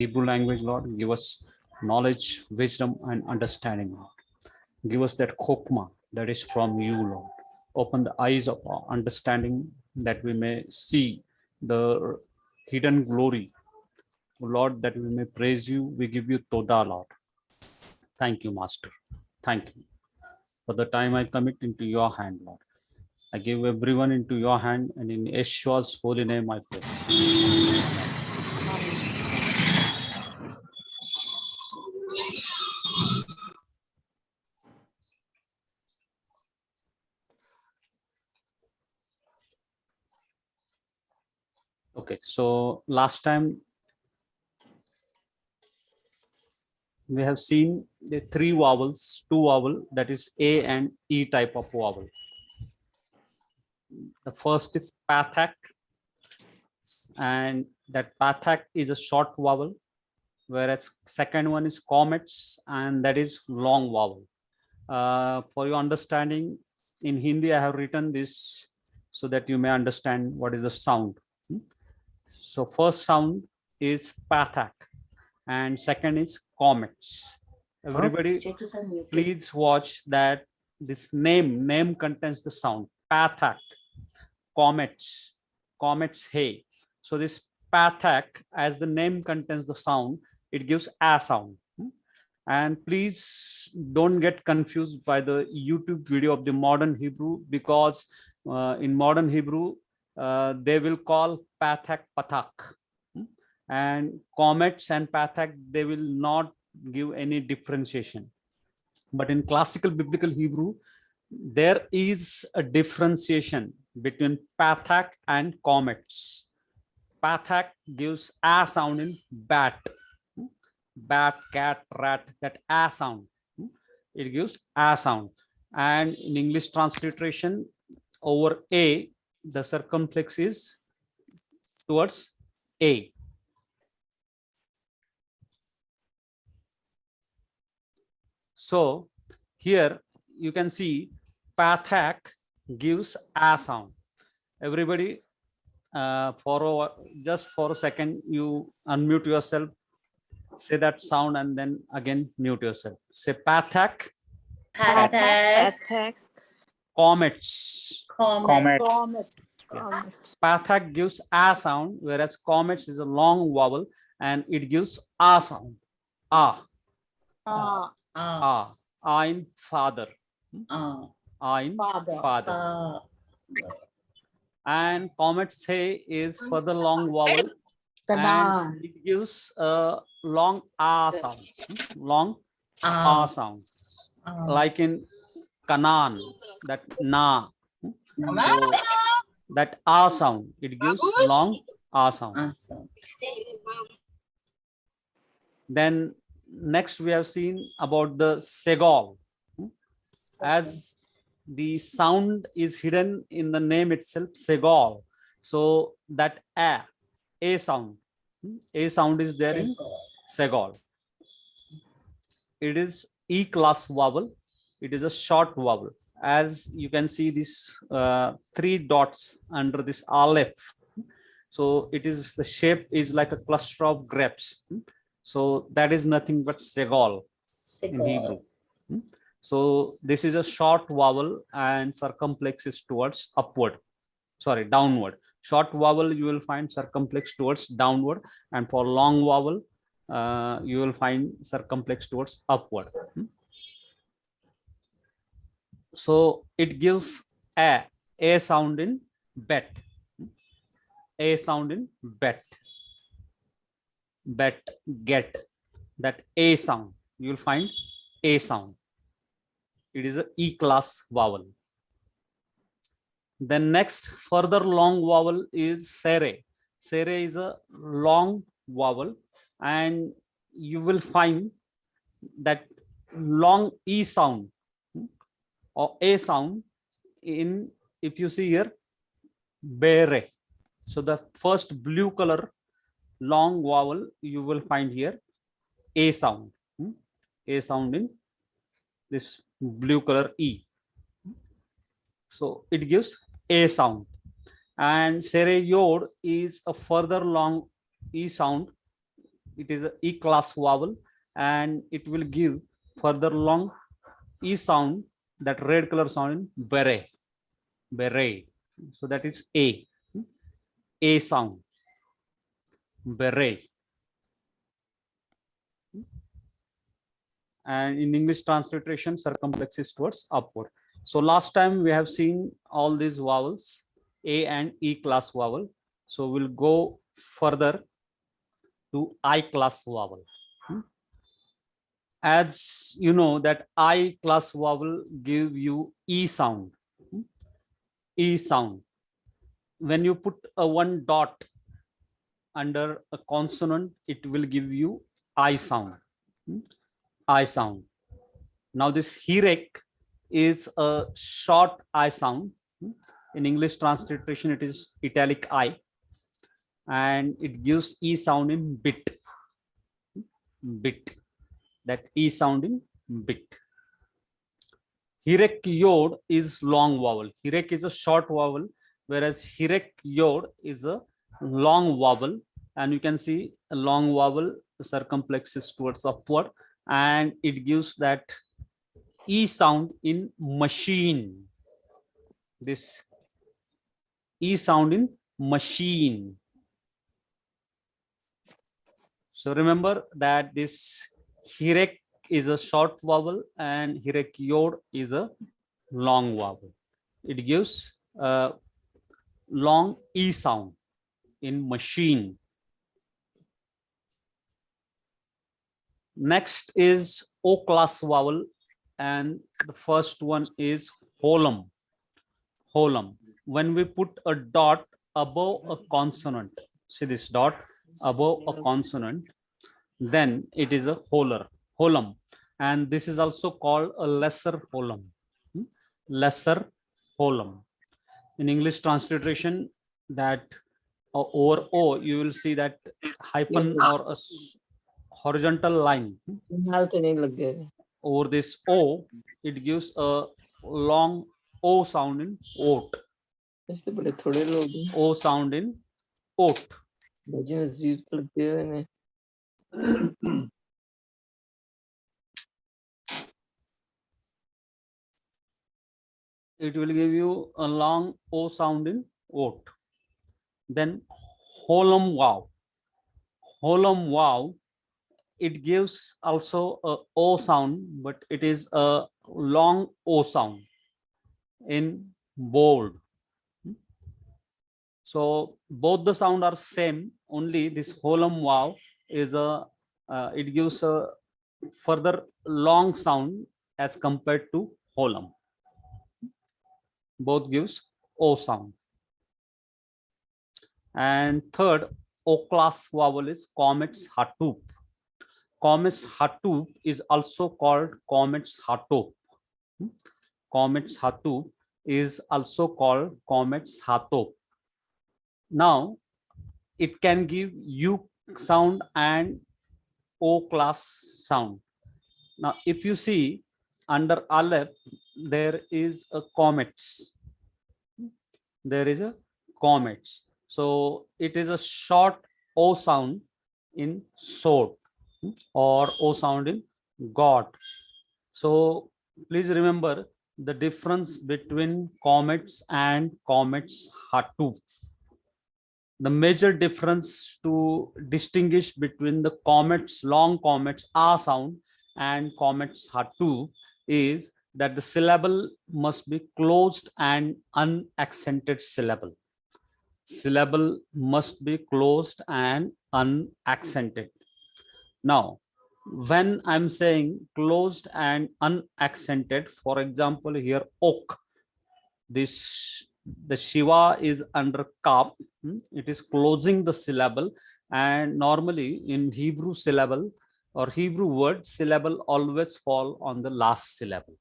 Hebrew language, Lord. Give us knowledge, wisdom, and understanding, Lord. Give us that chokmah that is from you, Lord. Open the eyes of our understanding that we may see the hidden glory, Lord, that we may praise you. We give you toda, Lord. Thank you, Master. Thank you. For the time I commit into your hand, Lord. I give everyone into your hand, and in Yeshua's holy name I pray. Okay, so last time we have seen the three vowels, two vowel, that is A and E type of vowel. The first is pathak, and that pathak is a short vowel, whereas second one is comets, and that is long vowel. For your understanding, in Hindi, I have written this so that you may understand what is the sound. So first sound is pathak, and second is comets. Everybody, please watch that this name contains the sound pathak, comets, hey. So this pathak, as the name contains the sound, it gives a sound. And please don't get confused by the YouTube video of the modern Hebrew, because in modern Hebrew, they will call pathak pathak, and comets and pathak, they will not give any differentiation. But in classical biblical Hebrew, there is a differentiation between pathak and comets. Pathak gives a sound in bat, cat, rat, that a sound. It gives a sound. And in English transliteration, over A, the circumflex is towards A. So here you can see pathak gives a sound. Everybody, just for a second, you unmute yourself, say that sound, and then again mute yourself. Say pathak. Pathak. Comets. Pathak gives a sound, whereas comets is a long vowel and it gives a sound. A in father. A in father. And comets say is for the long vowel, and it gives a long a sound. Long a sound. Like in Canaan, that na. So that a sound, it gives long a sound. Then next we have seen about the segol. As the sound is hidden in the name itself, segol. So that a sound is there in segol. It is E class vowel. It is a short vowel. As you can see, these three dots under this aleph. So it is, the shape is like a cluster of grapes. So that is nothing but segol in Hebrew. So this is a short vowel and circumflex is towards upward. Sorry, downward. Short vowel you will find circumflex towards downward, and for long vowel you will find circumflex towards upward. So it gives a sound in bet. A sound in bet. Bet, get. That a sound, you will find a sound. It is a E class vowel. Then next, further long vowel is sere. Sere is a long vowel, and you will find that long E sound or a sound in, if you see here, bere. So the first blue color long vowel you will find here, a sound. A sound in this blue color E. So it gives a sound. And sere yod is a further long E sound. it is a E class vowel, and it will give further long E sound, that red color sound in beret, beret. So that is A sound, beret. And in English transliteration, circumflex is towards upward. So last time we have seen all these vowels, A and E class vowel. So we'll go further to I class vowel. As you know that I class vowel give you E sound. E sound. When you put a one dot under a consonant, it will give you I sound. I sound. Now this hirek is a short I sound. In English transliteration, it is italic I, and it gives E sound in bit. Bit. That E sound in bit. Hirek yod is long vowel. Hirek is a short vowel, whereas hirek yod is a long vowel. And you can see a long vowel circumflexes towards upward, and it gives that E sound in machine. This E sound in machine. So remember that this hirek is a short vowel and hirek yod is a long vowel. It gives a long E sound in machine. Next is O class vowel, and the first one is holum. Holum. When we put a dot above a consonant, see this dot above a consonant, then it is a holum. And this is also called a lesser holum. Lesser holum. In English transliteration, that over O, you will see that hyphen or a horizontal line. Over this O, it gives a long O sound in oat. O sound in oat. It will give you a long O sound in oat. Then holum wow. Holum wow, it gives also a O sound, but it is a long O sound in bold. So both the sound are same, only this holum wow is a it gives a further long sound as compared to holum. Both gives O sound. And third O class vowel is comet's hatup. Comet's hatup is also called comet's hatop. Comet's hatup is also called comet's hatop. Now it can give U sound and O class sound. Now if you see under Aleph, there is a comets. There is a comets. So it is a short O sound in sword or O sound in God. So please remember the difference between comets and comet's hatup. The major difference to distinguish between the comets, long comets A sound and comet's hatup is that the syllable must be closed and unaccented syllable. Syllable must be closed and unaccented. Now, when I'm saying closed and unaccented, for example, here oak, this the Shiva is under kap, it is closing the syllable, and normally in Hebrew syllable or Hebrew word, syllable always fall on the last syllable.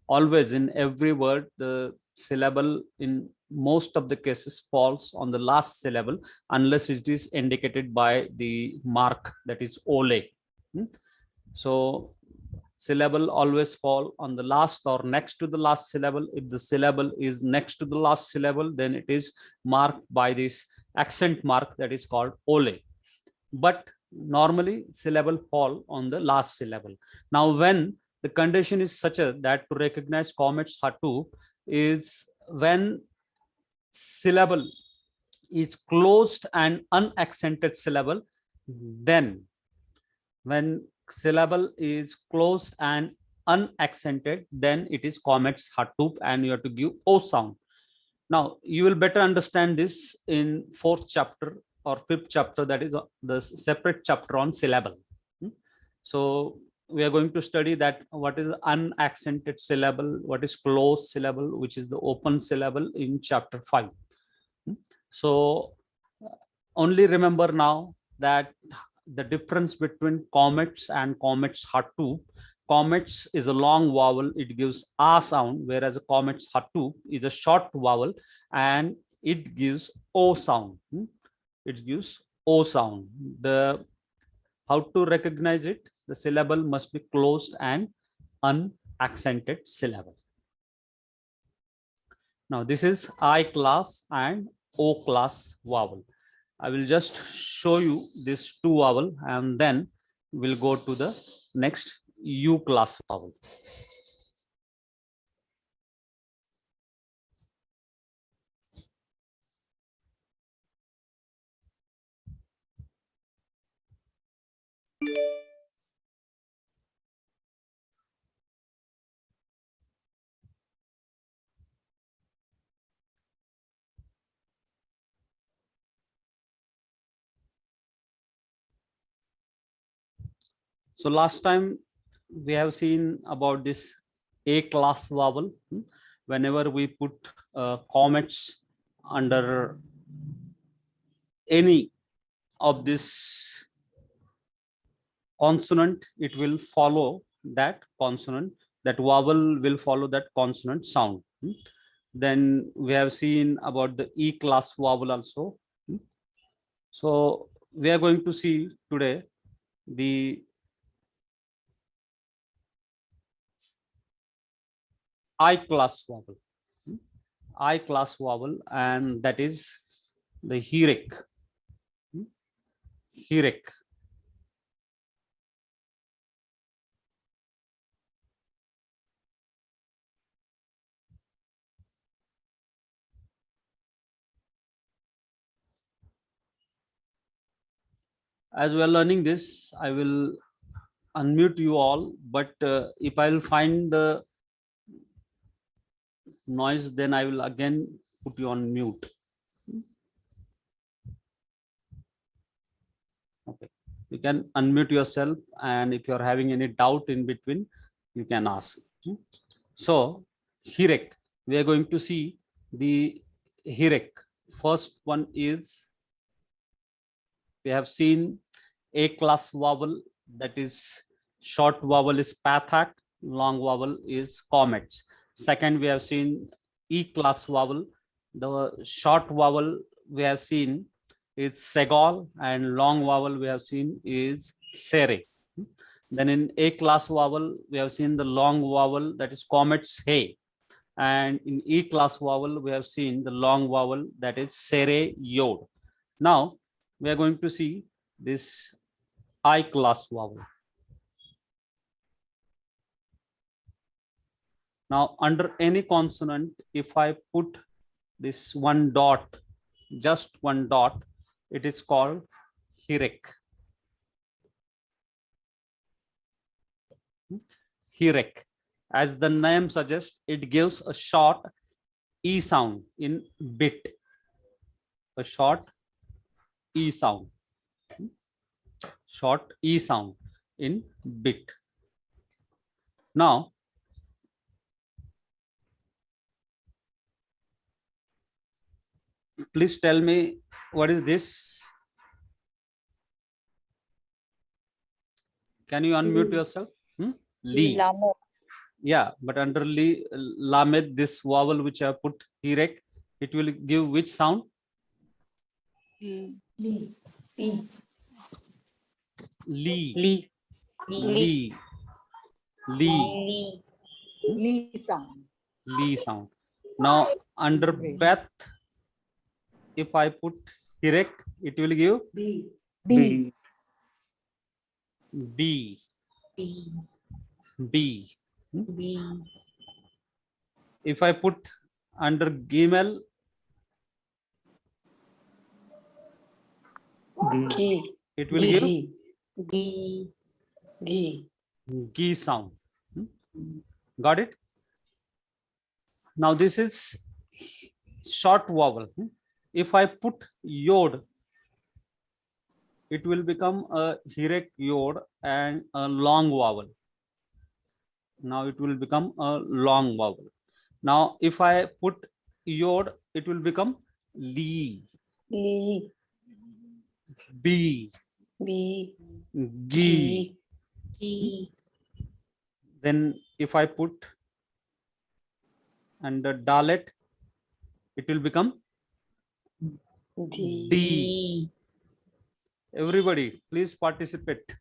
Always in every word, the syllable in most of the cases falls on the last syllable unless it is indicated by the mark, that is ole. So syllable always fall on the last or next to the last syllable. If the syllable is next to the last syllable, then it is marked by this accent mark that is called ole. But normally syllable fall on the last syllable. Now, when the condition is such that to recognize comets hatu is when syllable is closed and unaccented syllable, then when syllable is closed and unaccented, then it is comets hatu and you have to give o sound. Now you will better understand this in fourth chapter or fifth chapter, that is the separate chapter on syllable. So we are going to study that what is unaccented syllable, what is closed syllable, which is the open syllable in chapter 5. So only remember now that the difference between comets and comets hatu. Comets is a long vowel, it gives a sound, whereas a comets hatu is a short vowel and it gives o sound. It gives o sound. The how to recognize it? The syllable must be closed and unaccented syllable. Now this is I class and O class vowel. I will just show you this two vowel and then we'll go to the next U class vowel. So last time we have seen about this A class vowel. Whenever we put comets under any of this consonant, it will follow that consonant, that vowel will follow that consonant sound. Then we have seen about the E class vowel also. So we are going to see today the I class vowel. I class vowel, and that is the Hirek. Hirek. As we are learning this, I will unmute you all, but if I will find the noise, then I will again put you on mute. Okay, you can unmute yourself, and if you are having any doubt in between, you can ask. So Hirek, we are going to see the Hirek. First one is, we have seen A class vowel, that is short vowel is Pathak, long vowel is Comets. Second, we have seen E class vowel. The short vowel we have seen is Segal, and long vowel we have seen is Sere. Then in A class vowel, we have seen the long vowel, that is Comets He. And in E class vowel, we have seen the long vowel, that is Sere Yod. Now we are going to see this I class vowel. Now under any consonant, if I put this one dot, just one dot, it is called Hirek. Hirek. As the name suggests, it gives a short E sound in bit. A short E sound. Short E sound in bit. Now, please tell me, what is this? Can you unmute yourself? Li. Yeah, but under Li, Lamed, this vowel which I put Hirek, it will give which sound? Li. Li. Li. Li. Li. Li sound. Li sound. Now under Beth, if I put Hirek, it will give B. B, B, B. B, If I put under Gimel, G, it will give G, G, G. G sound. Got it? Now this is short vowel. If I put Yod, it will become a Hirek Yod and a long vowel. Now it will become a long vowel. Now if I put Yod, it will become Li, Li, B, B, Gi. G, G, Then if I put under Dalet, it will become D, D. Everybody, please participate.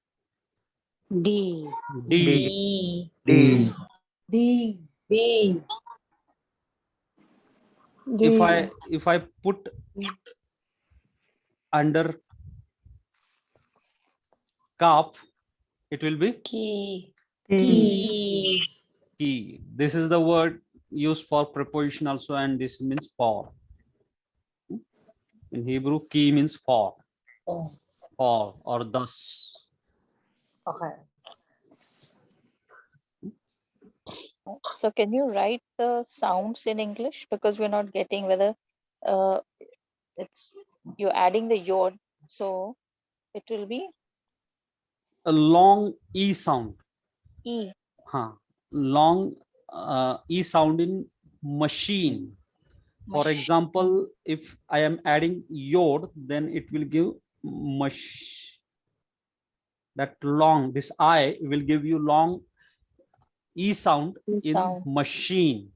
D, D. D, D, D, If I put under Kaf, it will be Key, Ki. Ki. This is the word used for preposition also, and this means for. In Hebrew, ki means for, Oh, or thus. okay. So can you write the sounds in English? Because we're not getting whether uh, it's you're adding the yod, so it will be A long E sound. E. Long E sound in machine. For Mash. example, if I am adding Yod, then it will give mush. That long, this I will give you long E sound E in sound. machine.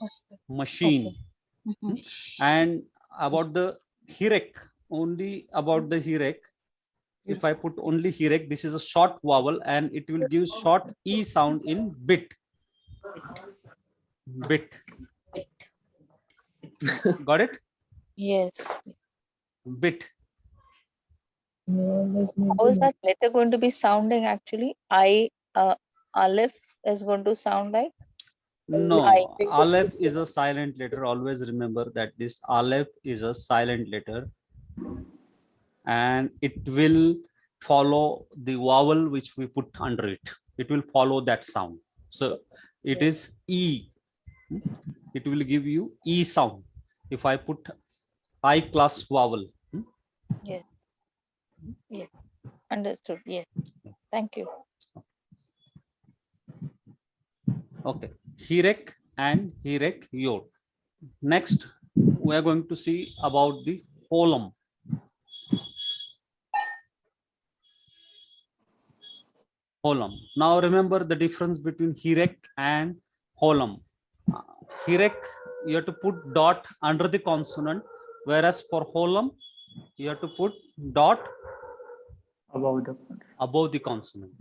Okay. Machine. Mhm. And about the Hirek, only about the Hirek. If I put only Hirek, this is a short vowel and it will give short E sound in bit. Bit. Got it? Yes. Bit. How is that letter going to be sounding actually? Aleph is going to sound like No, Aleph is a silent letter. Always remember that this Aleph is a silent letter and it will follow the vowel which we put under it. It will follow that sound. So it is E. It will give you E sound. If I put high class vowel. Yes. Yes. Understood. Yes. Thank you. Okay. Hirek and Hirek Yod. Next, we are going to see about the holum. Holum. Now remember the difference between Hirek and holum. Hirek, you have to put dot under the consonant, whereas for holum, you have to put dot above the consonant.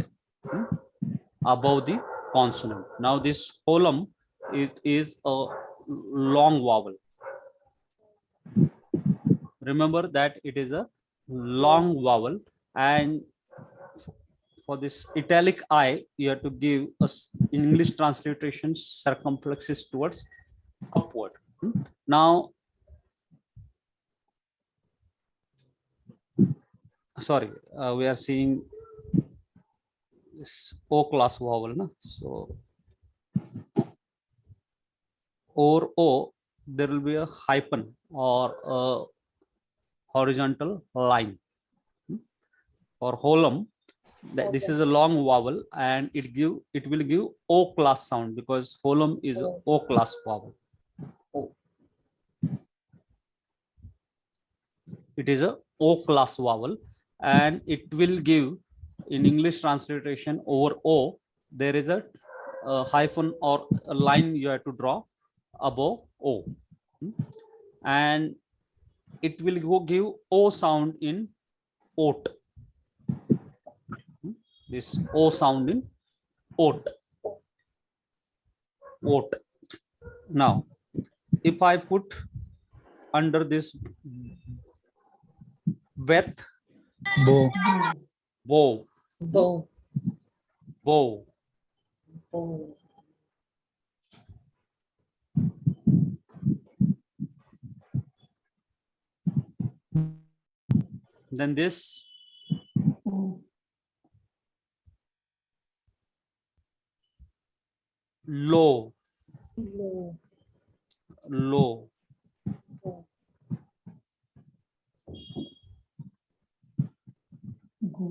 Above the consonant. Now this holum, it is a long vowel. Remember that it is a long vowel, and for this italic I, you have to give us in English transliteration circumflexes towards upward. Now, sorry, we are seeing this O class vowel. No? So, or O, there will be a hyphen or a horizontal line. For holum, this is a long vowel and it will give O class sound because holum is a O class vowel. It is a O class vowel and it will give in English transliteration over O, there is a hyphen or a line you have to draw above O. And it will give O sound in oat. This O sound in oat. Oat. Now, if I put under this Beth, bow. Bow. Bow. Bow. Then this low. Low. Low.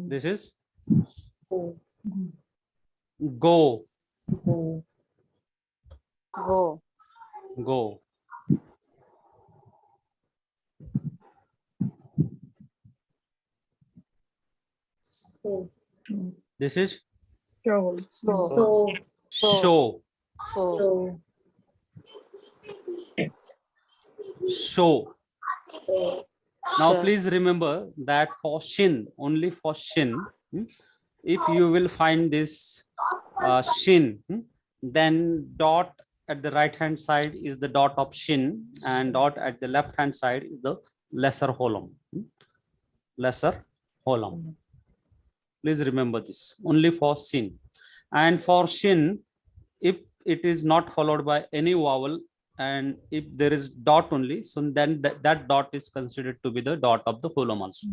This is Go. go. Go. Go. Go. So. This is So. So. show. So. Show. So. Now, Sure. please remember that for shin, only for shin, if you will find this shin, then dot at the right hand side is the dot of shin, and dot at the left hand side is the lesser holum. Lesser holum. Please remember this, only for shin. And for shin, if it is not followed by any vowel, and if there is dot only, so then that dot is considered to be the dot of the holum also.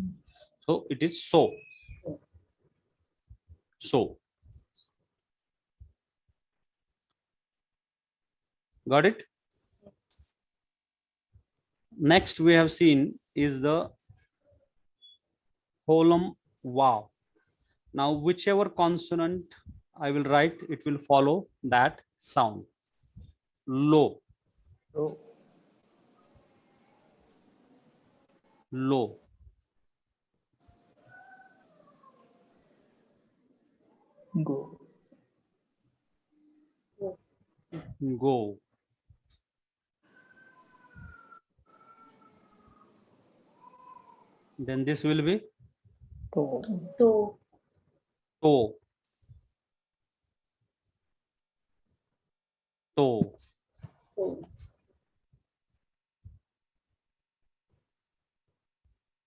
So it is so. So. Got it? Next we have seen is the holum wow. Now whichever consonant I will write, it will follow that sound. Low. Low. Go. Go. Then this will be To. To. toe. Toe.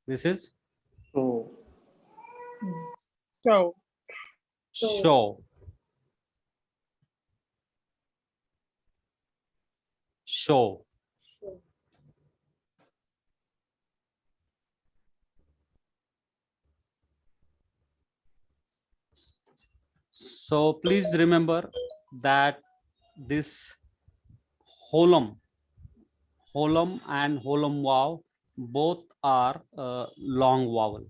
This is So. So. show. Show. So please remember that this holum and holum wow both are long vowel.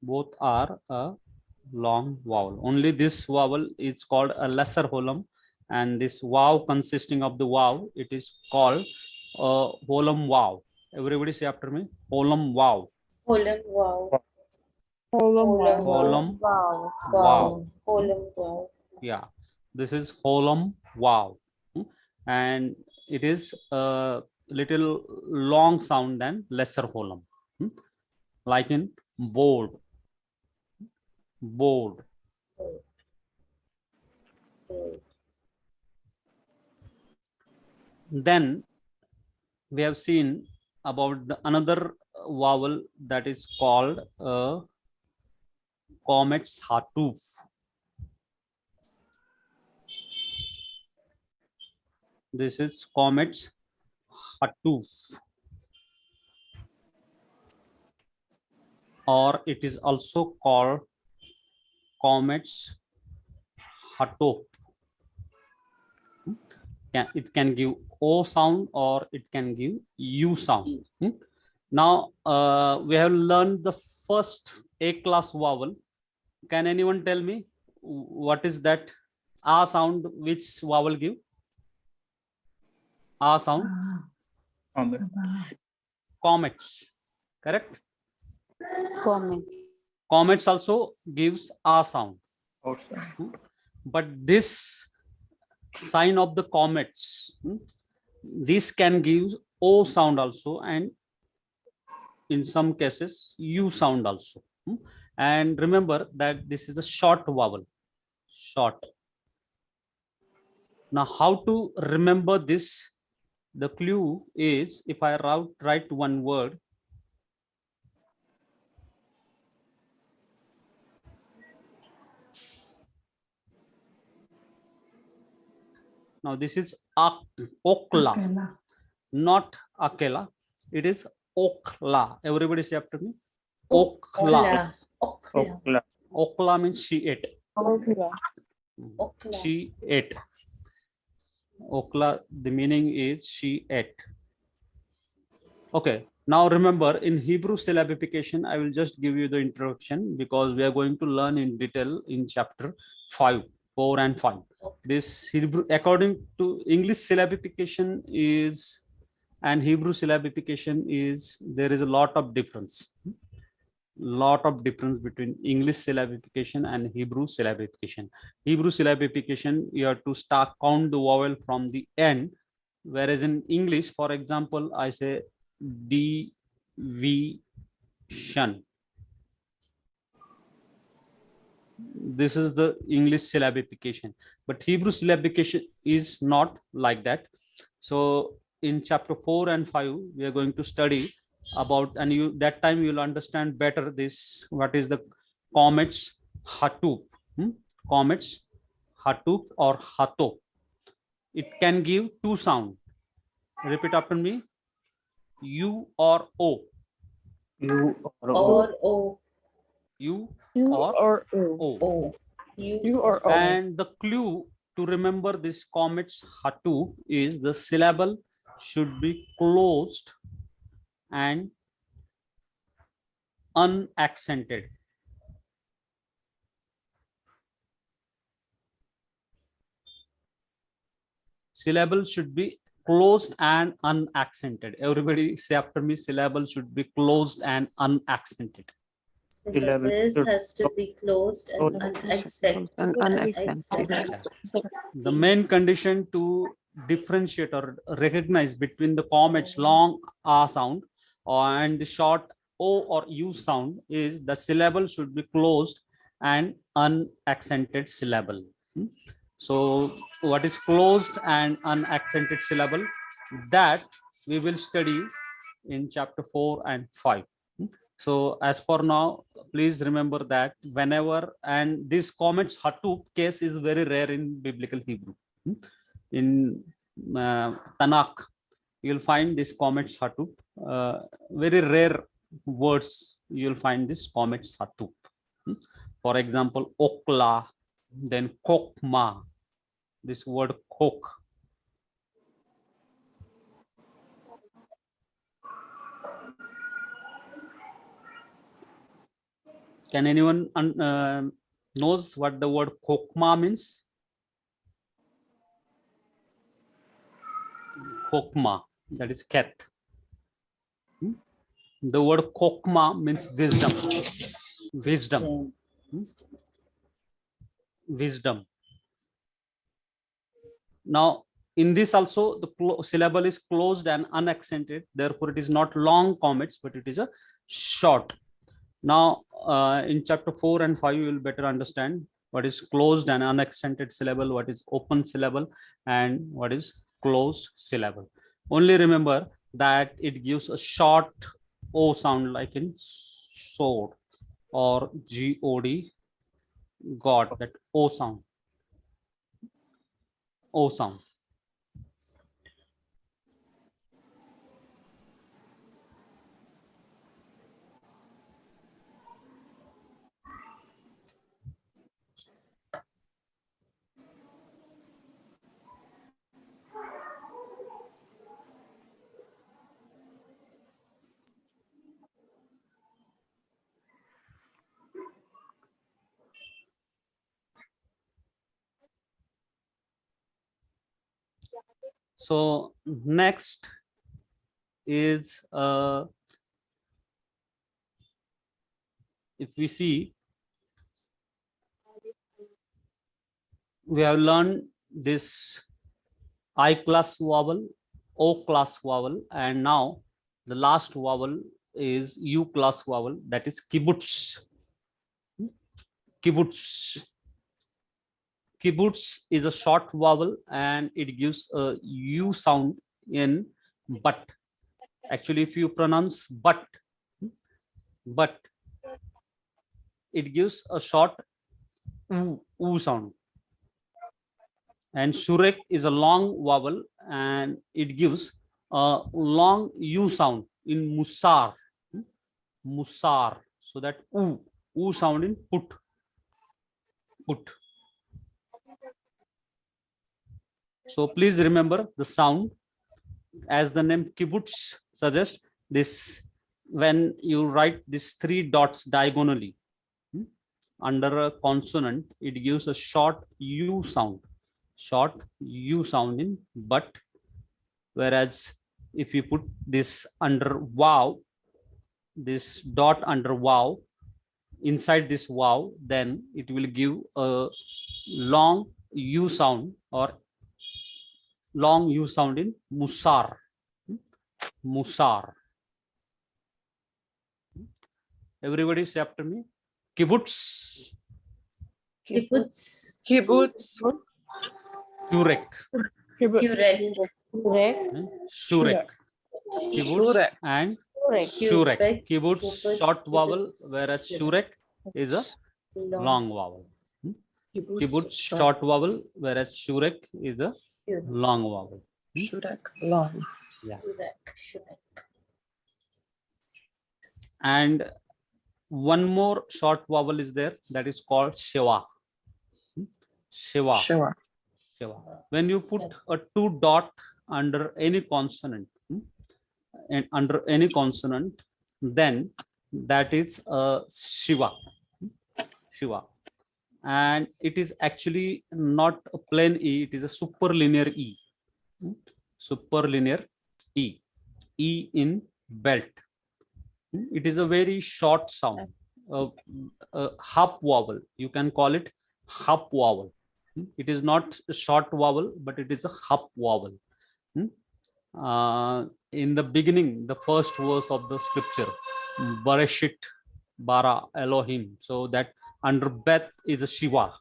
Both are a long vowel. Only this vowel is called a lesser holum, and this wow consisting of the wow, it is called holum wow. Everybody say after me, holum wow. Holum wow. Holum Wow. wow. Holum wow. Yeah, this is holum wow. And it is a little long sound than lesser holum. Like in board. Board. Then we have seen about the another vowel that is called comet's hatoof. This is comet's hatoof, or it is also called comet's hatop. It can give O sound or it can give U sound. Now we have learned the first A class vowel. Can anyone tell me what is that A sound? Which vowel give? A sound? Comets. Correct? Comments. Comets also gives A sound. But this sign of the comets, this can give O sound also, and in some cases U sound also. And remember that this is a short vowel. Short. Now how to remember this? The clue is, if I write one word, Now this is okla, not akela. It is okla. Everybody say after me. Okla. Okla. Okla. Okla means she ate. Okla. She ate. Okla, the meaning is she ate. Okay. Now remember, in Hebrew syllabification, I will just give you the introduction because we are going to learn in detail in chapter 5, 4 and 5. This Hebrew, according to English syllabification is, and Hebrew syllabification is, there is a lot of difference. Between English syllabification and Hebrew syllabification. Hebrew syllabification, you have to start count the vowel from the end, whereas in English, for example, I say deviation. This is the English syllabification, but Hebrew syllabification is not like that. So in chapter 4 and 5, we are going to study about, and you that time you will understand better this, what is the comets hatup. Comets hatup or hato. It can give two sound. Repeat after me. U or O. U or O. U U or or O. O. U or O. And the clue to remember this comets hatu is the syllable should be closed and unaccented. Syllable should be closed and unaccented. Everybody say after me, syllable should be closed and unaccented. Syllabus has to be closed and unaccented. The main condition to differentiate or recognize between the comets long A sound and the short O or U sound is the syllable should be closed and unaccented syllable. So what is closed and unaccented syllable, that we will study in chapter 4 and 5. So as for now, please remember that whenever, and this comets hatu case is very rare in biblical Hebrew. In Tanakh, you'll find this comets hatu. Very rare words you'll find this comets hatu. For example, okla, then kokma. This word kok. Can anyone knows what the word kokma means? Kokma, that is ket. The word kokma means wisdom. Wisdom. Wisdom. Now, in this also, the syllable is closed and unaccented. Therefore, it is not long comets, but it is a short. Now, in chapter 4 and 5, you will better understand what is closed and unaccented syllable, what is open syllable, and what is closed syllable. Only remember that it gives a short O sound, like in sword or God, God, that O sound. O sound. So next is if we see, we have learned this I class vowel, O class vowel, and now the last vowel is U class vowel, that is kibbutz. Kibbutz. Kibbutz is a short vowel and it gives a U sound in but. Actually, if you pronounce but, it gives a short oo sound. And shurek is a long vowel, and it gives a long u sound in musar. Musar. So that u sound in put. Put. So please remember the sound, as the name kibbutz suggests. This, when you write these 3 dots diagonally under a consonant, it gives a short u sound. Short u sound in but. Whereas if you put this under wow, this dot under wow, inside this wow, then it will give a long u sound, or long u sound in musar. Musar. Everybody say after me. Kibbutz. Kibbutz. Kibbutz. Shurek. Kurek. Correct. Shurek. Kibbutz Shurek. and Correct. shurek. Kibbutz, Kibbutz short vowel, kibbutz, whereas shurek. shurek is a long vowel. Kibbutz. Kibbutz short vowel, whereas shurek is a long vowel. Shurek. Long. Kurek. And one more short vowel is there, that is called Shiva. Shiva. Sure. Shiva. When you put a 2 dot under any consonant, and under any consonant, then that is a Shiva. Shiva. And it is actually not a plain E, it is a superlinear E. Superlinear E. E in belt. It is a very short sound, a half vowel. You can call it half vowel. It is not a short vowel, but it is a half vowel. In the beginning, the first verse of the scripture, Bereshit bara Elohim. So that under Beth is a Shiva,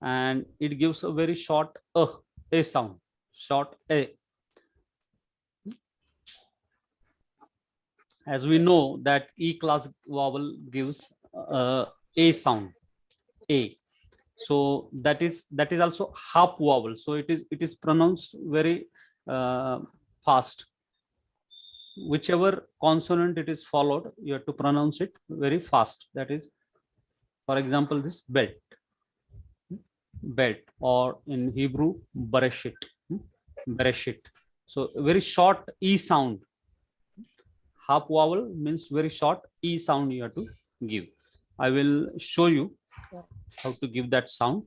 and it gives a very short a sound, short a. As we know that E class vowel gives a sound, a. So that is also half vowel. So it is pronounced very fast. Whichever consonant it is followed, you have to pronounce it very fast. That is, for example, this belt, belt, or in Hebrew, bereshit, bereshit. So very short E sound. Half vowel means very short E sound you have to give. I will show you how to give that sound.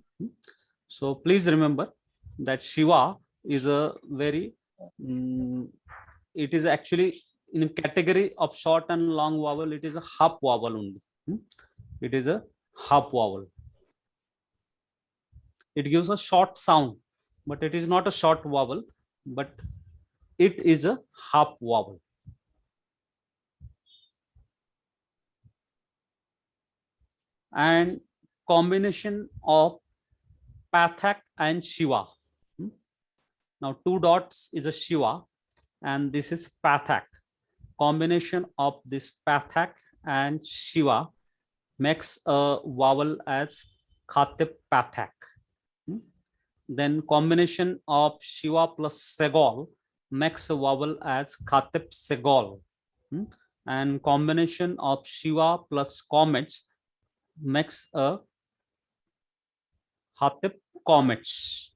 So please remember that Shiva is a very, it is actually in a category of short and long vowel. It is a half vowel only. It is a half vowel. It gives a short sound, but it is not a short vowel, but it is a half vowel. And combination of Pathak and Shiva. Now 2 dots is a Shiva, and this is Pathak. Combination of this Pathak and Shiva makes a vowel as Khatib Pathak. Then combination of Shiva plus Segol makes a vowel as Khatib Segol. And combination of Shiva plus Comets makes a Khatib Comets.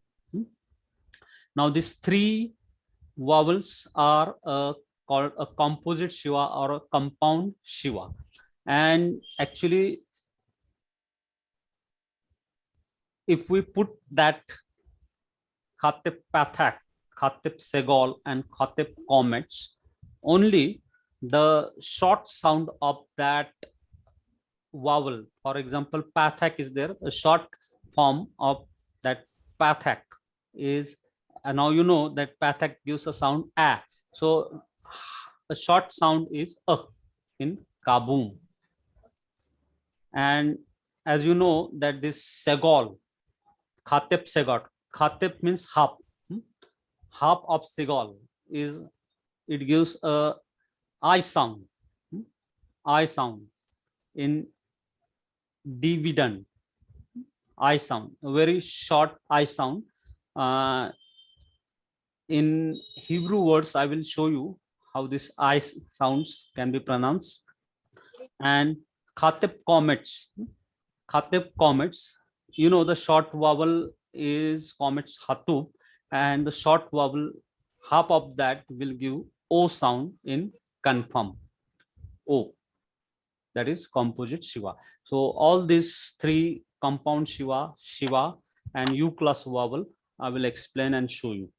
Now these 3 vowels are called a composite Shiva or a compound Shiva. And actually, if we put that Khatib Pathak, Khatib Segol, and Khatib Comets, only the short sound of that vowel, for example, Pathak is there, a short form of that Pathak is, and now you know that Pathak gives a sound a. So a short sound is in Kaboom. And as you know that this Segol, Khatib Segol, Khatib means half. Half of Segol is, it gives a I sound. I sound in dividend. I sound, a very short I sound. In Hebrew words, I will show you how this I sounds can be pronounced. And Khatib comets. Khatib comets. You know, the short vowel is comets hatub, and the short vowel, half of that will give O sound in confirm. O. That is composite Shiva. So all these three compound Shiva, Shiva, and U plus vowel, I will explain and show you.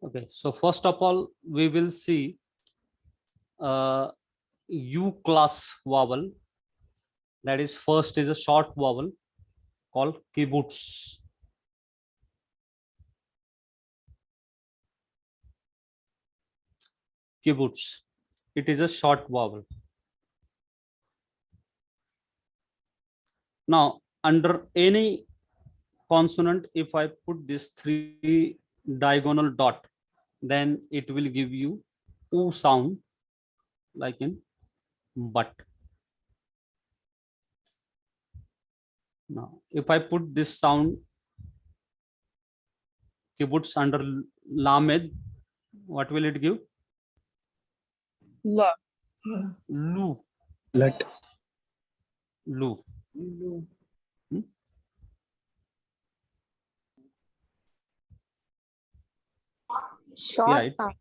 Okay, so first of all, we will see U class vowel. That is, first is a short vowel called kibbutz. Kibbutz. It is a short vowel. Now, under any consonant, if I put this 3 diagonal dot, then it will give you U sound, like in but. Now, if I put this sound kibbutz under lamed, what will it give? La. Lu. Let. Lu. Short Yeah, sound.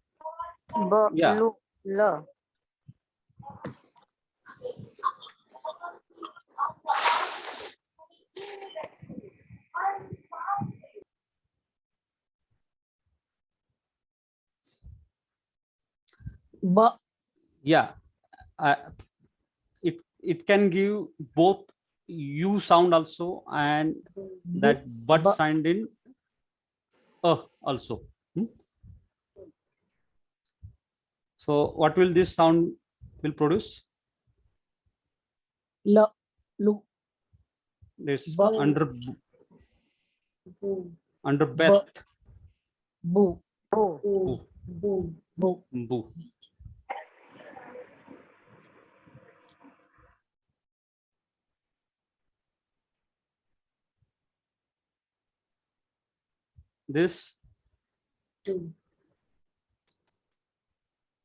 yeah. L. Ba. Yeah, it can give both U sound also and that but Ba. sound in also. So what will this sound will produce? La. Lu. This Ba. under Beth. Bu. Bu. Bu. Bu. This Do.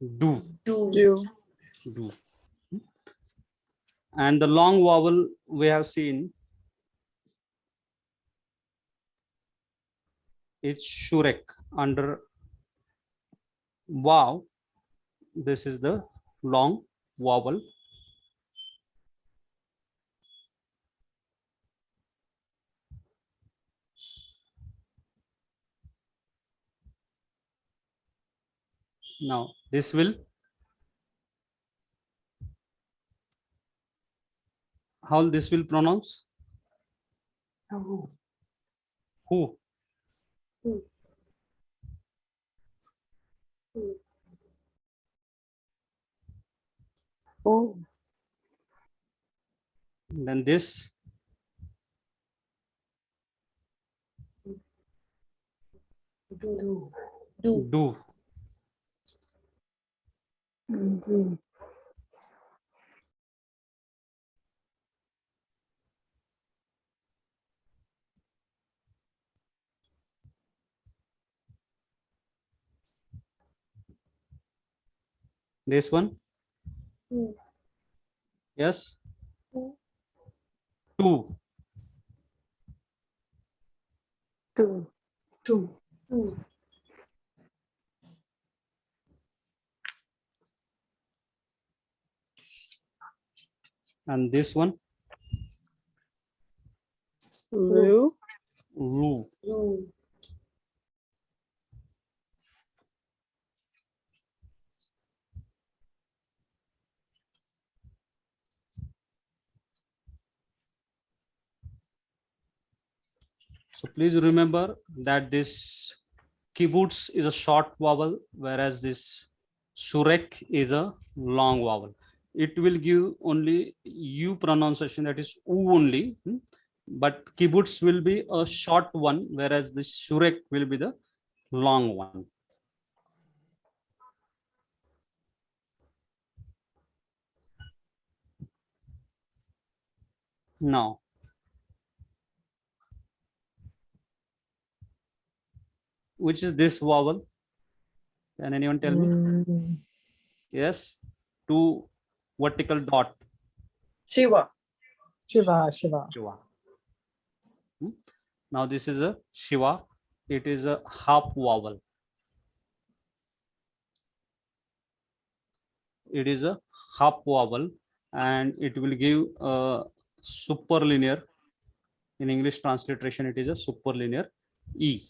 do. Du. Do. And the long vowel we have seen, it's shurek under wow. This is the long vowel. Now this will, how this will pronounce? Who? Oh. Then this Do. do. Du. This one, Do. yes, Do. two. Du. Du. Do. And this one, Lu. ru. Do. So please remember that this kibbutz is a short vowel, whereas this shurek is a long vowel. It will give only U pronunciation, that is U only, but kibbutz will be a short one, whereas the shurek will be the long one. Now, which is this vowel? Can anyone tell me? Yes, two vertical dot. Shiva. Shiva, Shiva. Shiva. Now this is a Shiva. It is a half vowel. It is a half vowel, and it will give a superlinear. In English transliteration, it is a superlinear E.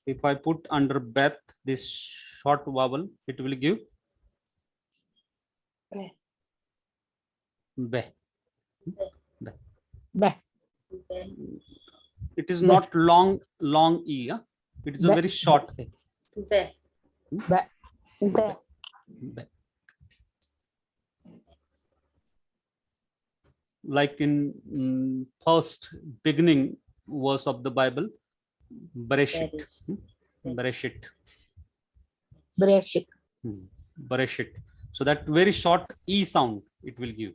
If I put under Beth this short vowel, it will give Be. Be. Be. It is not long E. It is a Be. very short E. Be. Be. Be. Be. Like in first beginning verse of the Bible, Bereshit. Bereshit. Bereshit. Bereshit. So that very short E sound it will give.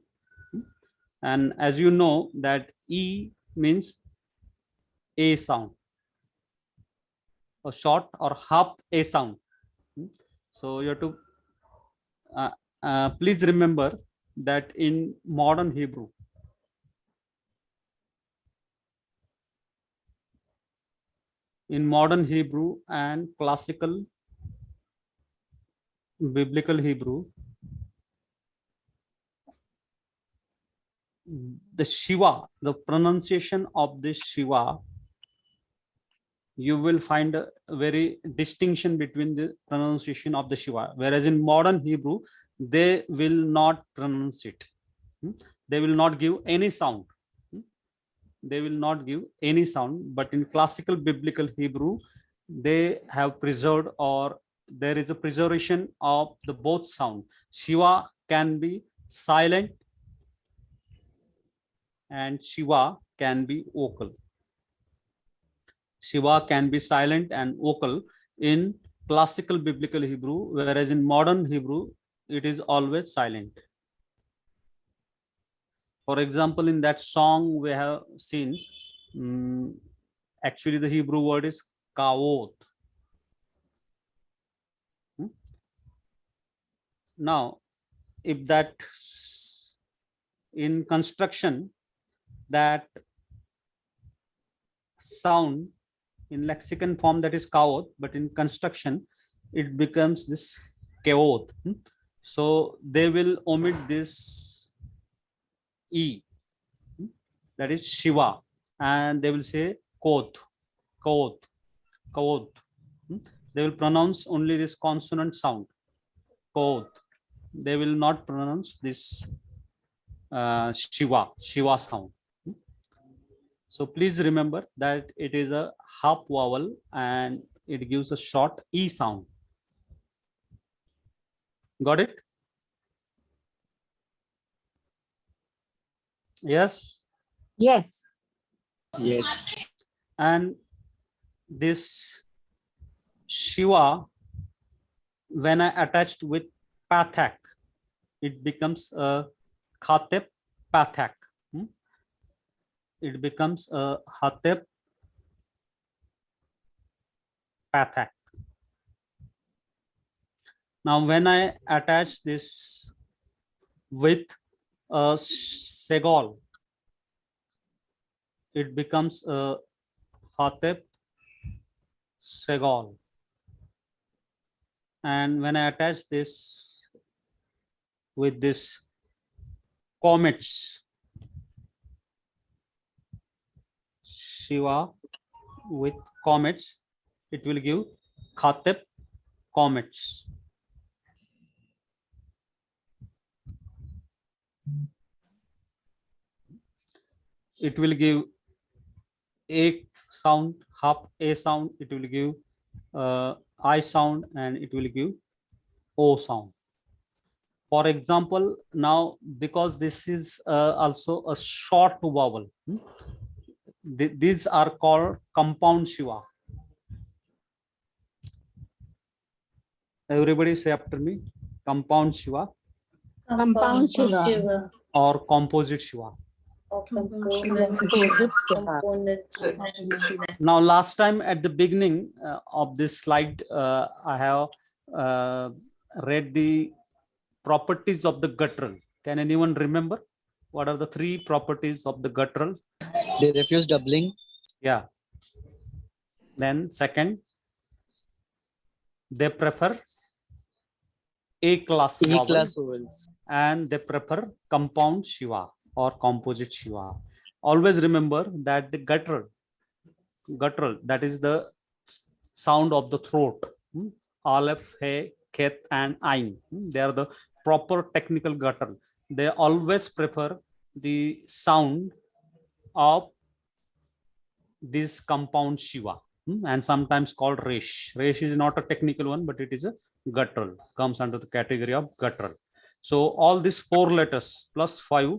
And as you know that E means A sound, a short or half A sound. So you have to please remember that in modern Hebrew, and classical biblical Hebrew, the Shiva, the pronunciation of this Shiva, you will find a very distinction between the pronunciation of the Shiva, whereas in modern Hebrew, they will not pronounce it. They will not give any sound. They will not give any sound, but in classical biblical Hebrew, they have preserved, or there is a preservation of the both sound. Shiva can be silent and Shiva can be vocal. Shiva can be silent and vocal in classical biblical Hebrew, whereas in modern Hebrew, it is always silent. For example, in that song we have seen, actually the Hebrew word is kavod. Now, if that in construction, that sound in lexicon form, that is kavod, but in construction it becomes this kavod. So they will omit this E, that is Shiva, and they will say Koth, Koth, Koth. They will pronounce only this consonant sound, Koth. They will not pronounce this Shiva sound. So please remember that it is a half vowel and it gives a short E sound. Got it? Yes. Yes. Yes. And this Shiva, when I attached with Pathak, it becomes a Khatep Pathak. It becomes a Hatep Pathak. Now, when I attach this with a Segol, it becomes a Hatep Segol. And when I attach this with this comets, Shiva with comets, it will give Khatep comets. It will give a sound, half a sound, it will give I sound, and it will give O sound. For example, now because this is also a short vowel, these are called compound Shiva. Everybody say after me, compound Shiva Compound Shiva. or composite Shiva. Or Component Shiva. Now, last time at the beginning of this slide, I have read the properties of the guttural. Can anyone remember? What are the three properties of the guttural? They refuse doubling. Yeah. Then second, they prefer A-class vowel, E-class vowels. and they prefer compound Shiva or composite Shiva. Always remember that the guttural, that is the sound of the throat. Aleph, He, Ket, and Ain. They are the proper technical guttural. They always prefer the sound of this compound Shiva, and sometimes called Resh. Resh is not a technical one, but it is a guttural, comes under the category of guttural. So all these 4 letters plus 5,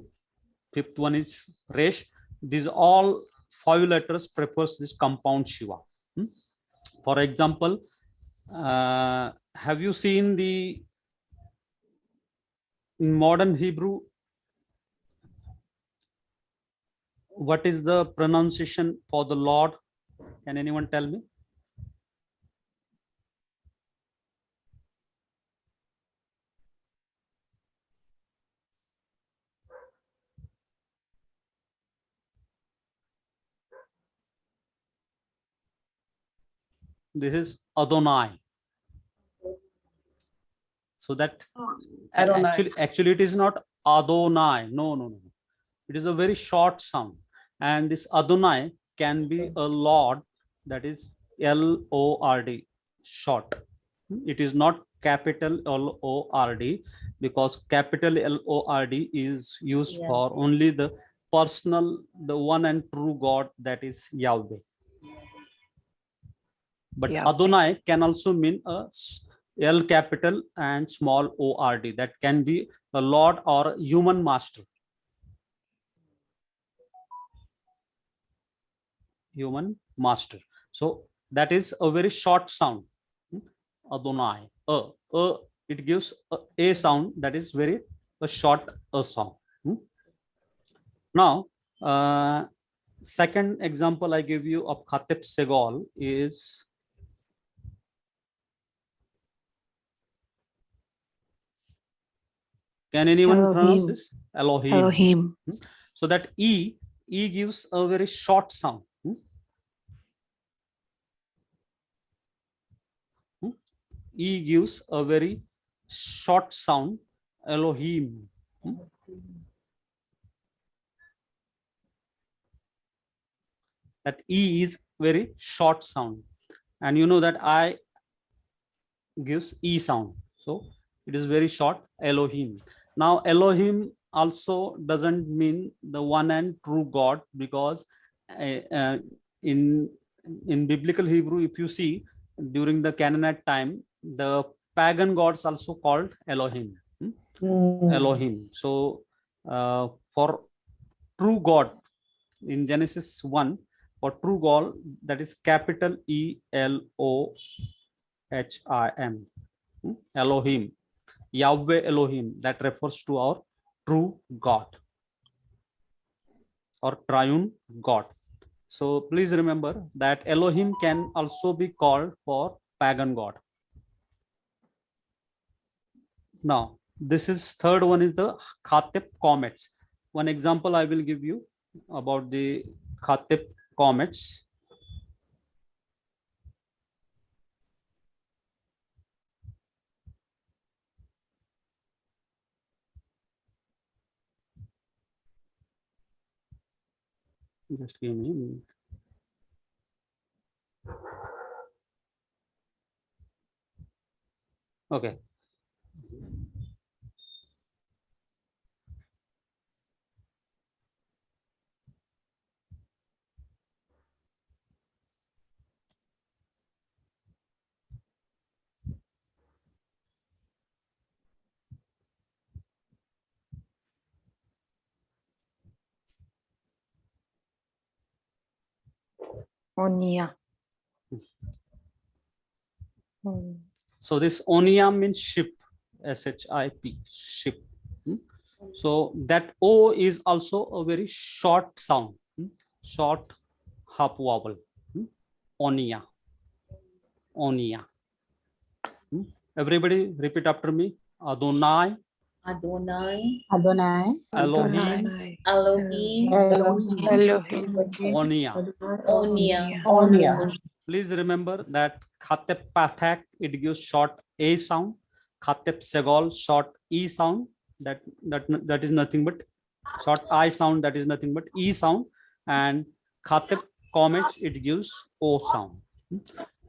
fifth one is Resh. These all 5 letters prefers this compound Shiva. For example, have you seen the in modern Hebrew, what is the pronunciation for the Lord? Can anyone tell me? This is Adonai. So that actually it is not Adonai. No. It is a very short sound. And this Adonai can be a Lord, that is L-O-R-D, short. It is not capital L-O-R-D, because capital L-O-R-D is used for only the personal, the one and true God, that is Yahweh. But Adonai can also mean a L capital and small O-R-D. That can be a Lord or a human master. Human master. So that is a very short sound. Adonai. It gives a sound that is very a short sound. Now, second example I give you of Khatib Segal is can anyone pronounce this? Elohim. Elohim. So that E gives a very short sound. E gives a very short sound, Elohim. That E is very short sound. And you know that I gives E sound. So it is very short, Elohim. Now Elohim also doesn't mean the one and true God, because in biblical Hebrew, if you see during the Canaanite time, the pagan gods also called Elohim. Elohim. So for true God in Genesis 1, for true God, that is capital E-L-O-H-I-M. Elohim. Yahweh Elohim, that refers to our true God or triune God. So please remember that Elohim can also be called for pagan God. Now, this is third one is the Khatib comets. One example I will give you about the Khatib comets. Just give me a minute. Okay. Onia. So this onia means ship, ship, ship. So that O is also a very short sound, short half vowel. Onia, onia. Everybody repeat after me. Adonai, Adonai, Adonai. Elohim, Elohim, Elohim. Elohim. Onia. Onia. Onia. Please remember that Khatep Pathak, it gives short A sound. Khatep Segol, short E sound. That is nothing but short I sound. That is nothing but E sound. And Khatep Comets, it gives O sound.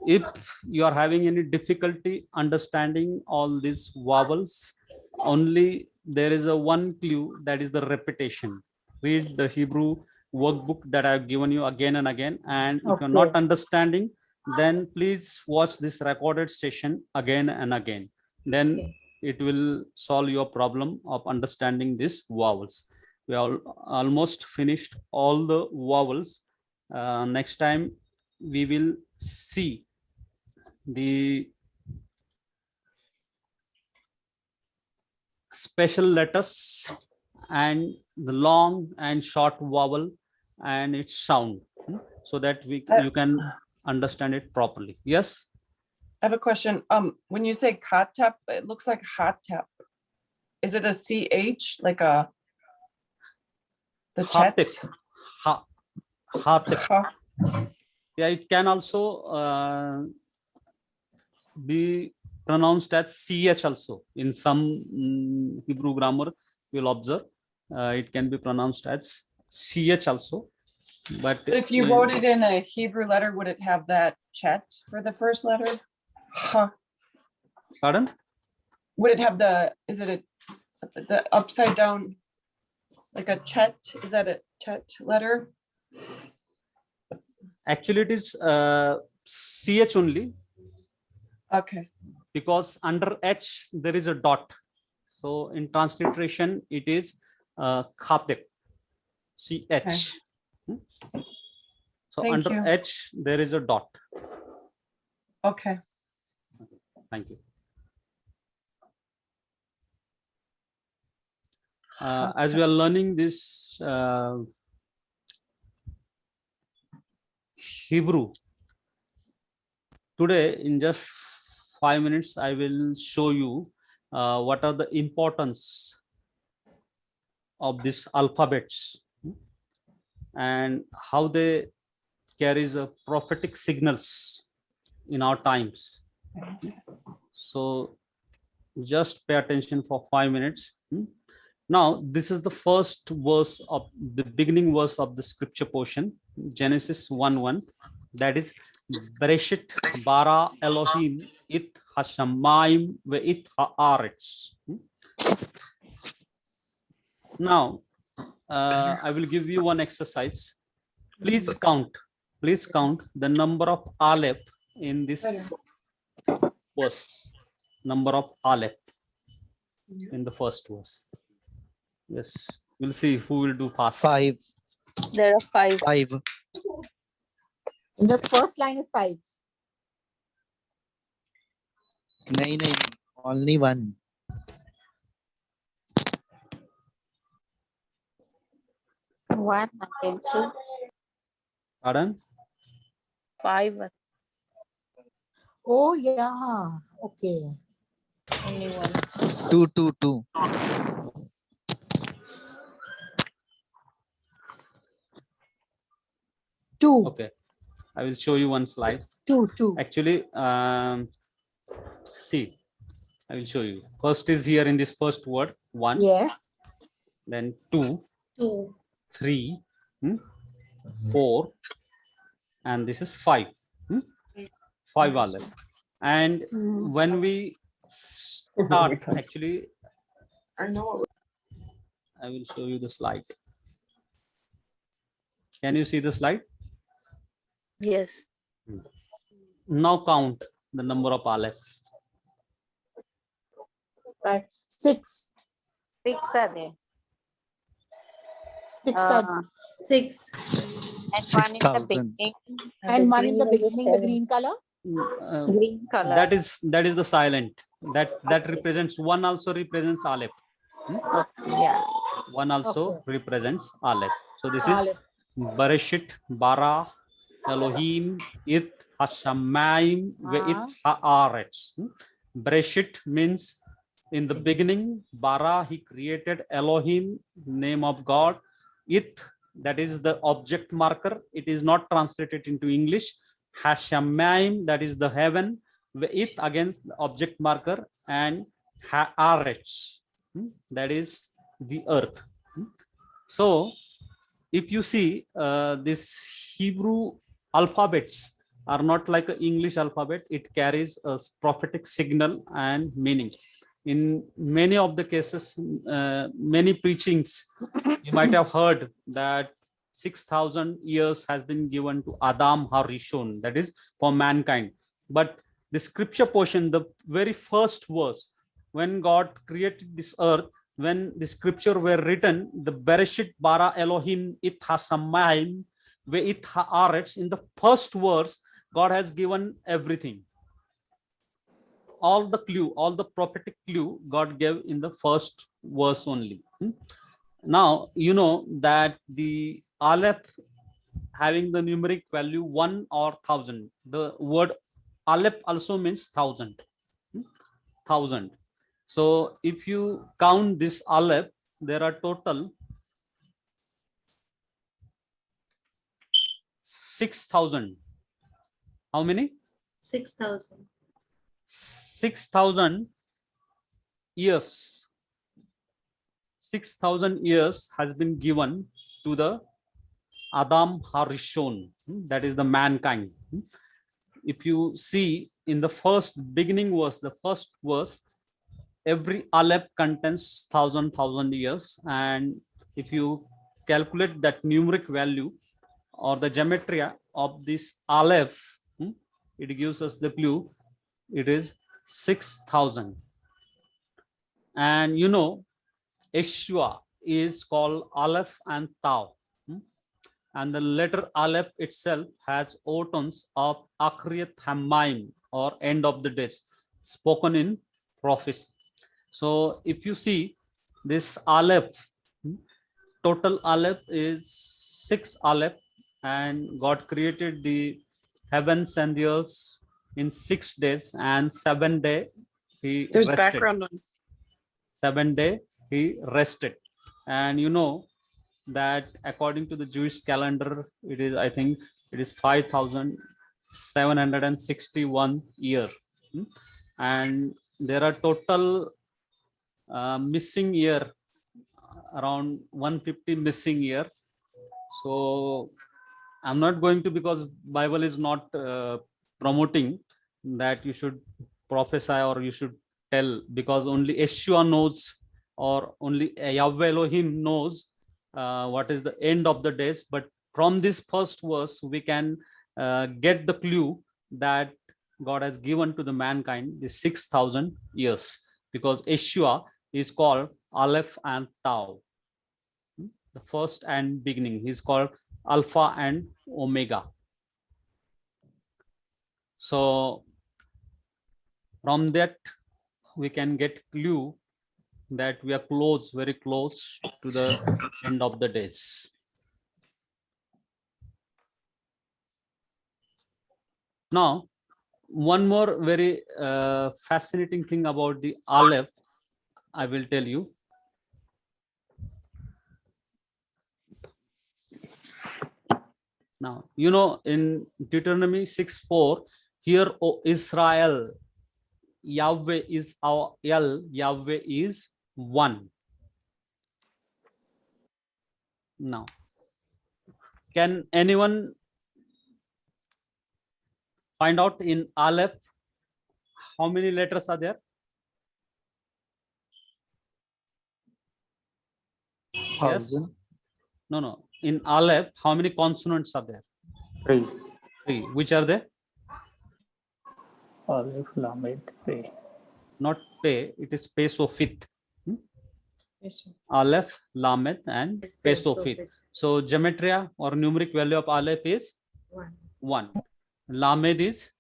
If you are having any difficulty understanding all these vowels, only there is a one clue, that is the repetition. Read the Hebrew workbook that I have given you again and again. And if you're not Okay. understanding, then please watch this recorded session again and again. Then Okay. it will solve your problem of understanding these vowels. We are almost finished all the vowels. Next time we will see the special letters and the long and short vowel and its sound, so that you can understand it properly. Yes. I have a question. When you say katep, it looks like hatep. Is it a CH, like a the chet? Hatep. Hatep. Ha- Yeah, it can also be pronounced as CH also. In some Hebrew grammar, you'll observe it can be pronounced as CH also. But If you wrote it in a Hebrew letter, would it have that chet for the first letter? Ha. Pardon? Would it have is it the upside down, like a chet? Is that a chet letter? Actually, it is CH only, Okay. because under H there is a dot. So in transliteration, it is Khatep, CH. So Thank under you. H there is a dot. Okay. Thank you. As we are learning this Hebrew, today in just 5 minutes, I will show you what are the importance of these alphabets and how they carries a prophetic signals in our times. So just pay attention for 5 minutes. Now, this is the first verse of the beginning verse of the scripture portion, Genesis 1:1. That is, Bereshit bara Elohim it hashamayim ve it haaretz. Now, I will give you one exercise. Please count the number of Aleph in this verse. Number of Aleph in the first verse. Yes, we'll see who will do fast. 5. There are 5. 5. In the first line is 5. No, only 1. One, I can see. Pardon? 5, Oh, yeah. Okay. only one. 2, 2, 2. Two. Okay, I will show you one slide. Two. Actually, see, I will show you. First is here in this first word, 1, Yes. then 2, 2, 3, 4, and this is 5. 5 Aleph. And when we start, actually, I know. I will show you the slide. Can you see the slide? Yes. Now count the number of Aleph. 5. 6. 6 are there. 6 are 6, And one in the 6,000. beginning. And one in the green is beginning, the seven. green color. Green color. that is the silent. That represents one, also represents Aleph. Yeah. One also Okay. represents Aleph. So this is Aleph. Bereshit, Bara, Elohim, It, Hashamayim, Ve'it, Haaretz. Bereshit means in the beginning, Bara, he created Elohim, name of God. It, that is the object marker. It is not translated into English. Hashamayim, that is the heaven. Ve'it, against the object marker. And Haaretz, that is the earth. So if you see this Hebrew alphabets are not like an English alphabet, it carries a prophetic signal and meaning. In many of the cases, many preachings, you might have heard that 6,000 years has been given to Adam Harishon, that is for mankind. But the scripture portion, the very first verse, when God created this earth, when the scripture were written, the Bereshit bara Elohim it hasamayim ve it haaretz, in the first verse, God has given everything. All the clue, all the prophetic clue God gave in the first verse only. Now, you know that the Aleph having the numeric value 1 or 1,000. The word Aleph also means 1,000. 1,000. So if you count this Aleph, there are total 6,000. How many? 6,000. 6,000 years. 6,000 years has been given to the Adam Harishon, that is the mankind. If you see in the first beginning verse, the first verse, every Aleph contains 1,000 years, and if you calculate that numeric value or the gematria of this Aleph, it gives us the clue. It is 6,000. And you know, Yeshua is called Aleph and Tau. And the letter Aleph itself has tones of Akhriyat Hamaim, or end of the days, spoken in prophecy. So if you see this Aleph, total Aleph is 6 Aleph, and God created the heavens and the earth in 6 days, and 7 days he There's rested. background noise. 7 days he rested. And you know that according to the Jewish calendar, it is, I think it is 5,761 year. And there are total missing year, around 150 missing year. So I'm not going to, because Bible is not promoting that you should prophesy or you should tell, because only Yeshua knows, or only Yahweh Elohim knows what is the end of the days. But from this first verse, we can get the clue that God has given to the mankind the 6,000 years, because Yeshua is called Aleph and Tau, the first and beginning. He's called Alpha and Omega. So from that, we can get clue that we are close, very close to the end of the days. Now, one more very fascinating thing about the Aleph, I will tell you. Now, you know, in Deuteronomy 6:4, here, O Israel, Yahweh is our El, Yahweh is one. Now, can anyone find out in Aleph how many letters are there? Yes? 1,000. No. In Aleph, how many consonants are there? 3. 3. Which are they? Aleph, Lamed, Pe. Not Pe, it is Pe Sophit. Yes, sir. Aleph, Lamed, and Pe Sophit. So gematria or numeric value of Aleph is 1. 1. Lamed is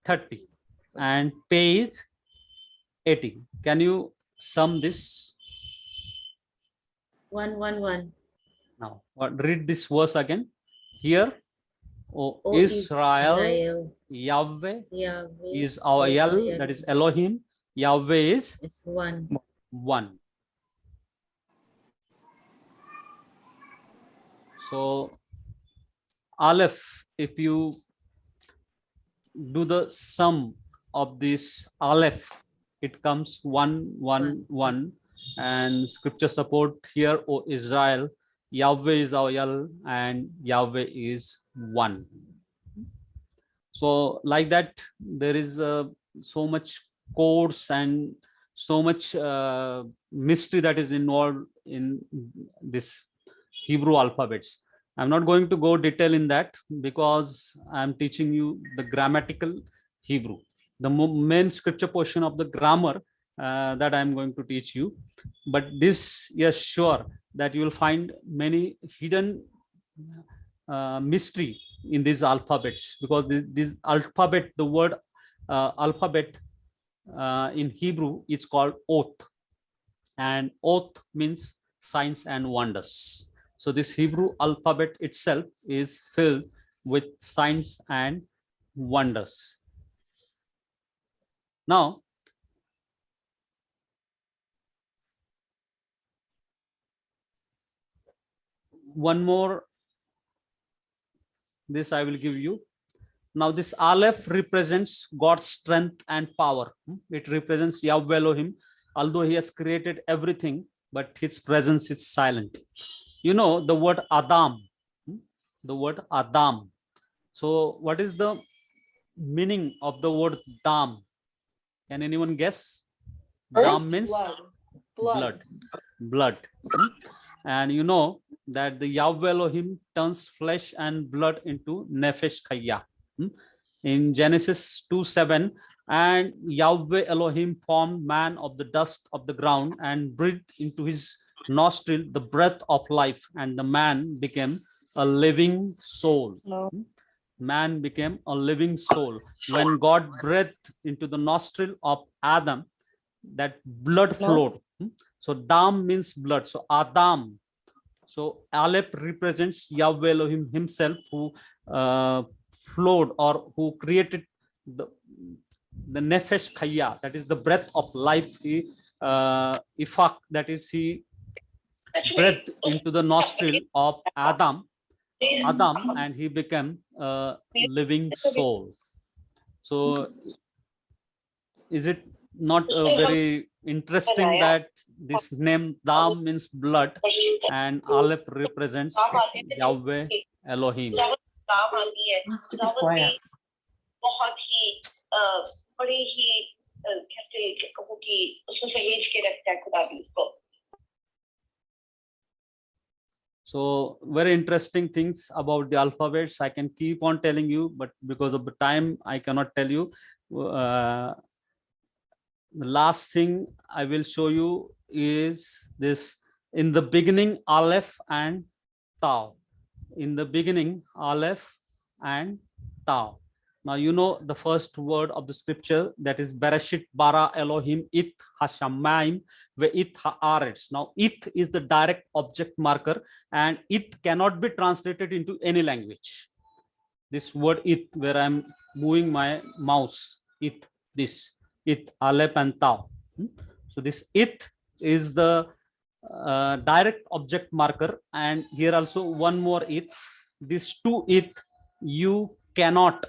30 and Pei is 80. Can you sum this? 1, 1, 1. Now, read this verse again. Here, O O Israel, Yahweh Yahweh is our is Yel, Yel. that is Elohim. Yahweh is It's 1. 1. So, Aleph, if you do the sum of this Aleph, it comes 1, 1, 1. And scripture support here, O Israel, Yahweh is our Yel and Yahweh is 1. So like that, there is so much codes and so much mystery that is involved in this Hebrew alphabets. I'm not going to go detail in that because I'm teaching you the grammatical Hebrew. The main scripture portion of the grammar that I'm going to teach you. But this, yes, sure, that you will find many hidden mystery in these alphabets, because this alphabet, the word alphabet in Hebrew is called oath, and oath means signs and wonders. So this Hebrew alphabet itself is filled with signs and wonders. Now, one more, this I will give you. Now this Aleph represents God's strength and power. It represents Yahweh Elohim, although he has created everything, but his presence is silent. You know the word Adam, the word Adam. So what is the meaning of the word Dam? Can anyone guess? Dam means blood. And you know that the Yahweh Elohim turns flesh and blood into Nefesh Chaya. In Genesis 2:7, and Yahweh Elohim formed man of the dust of the ground and breathed into his nostril the breath of life, and the man became a living soul. Man became a living soul. When God breathed into the nostril of Adam, that blood flowed. So Dam means blood. So Adam. So Aleph represents Yahweh Elohim himself, who flowed or who created the Nefesh Chaya, that is the breath of life. Ifak, that is he breathed into the nostril of Adam, and he became a living soul. So is it not very interesting that this name Dam means blood and Aleph represents Yahweh Elohim? So very interesting things about the alphabets. I can keep on telling you, but because of the time, I cannot tell you. The last thing I will show you is this: in the beginning, Aleph and Tau. In the beginning, Aleph and Tau. Now you know the first word of the scripture, that is Bereshit bara Elohim it hashamayim ve it haaretz. Now it is the direct object marker, and it cannot be translated into any language. This word it, where I'm moving my mouse, it, this it, Aleph and Tau. So this it is the direct object marker, and here also one more it. This two it you cannot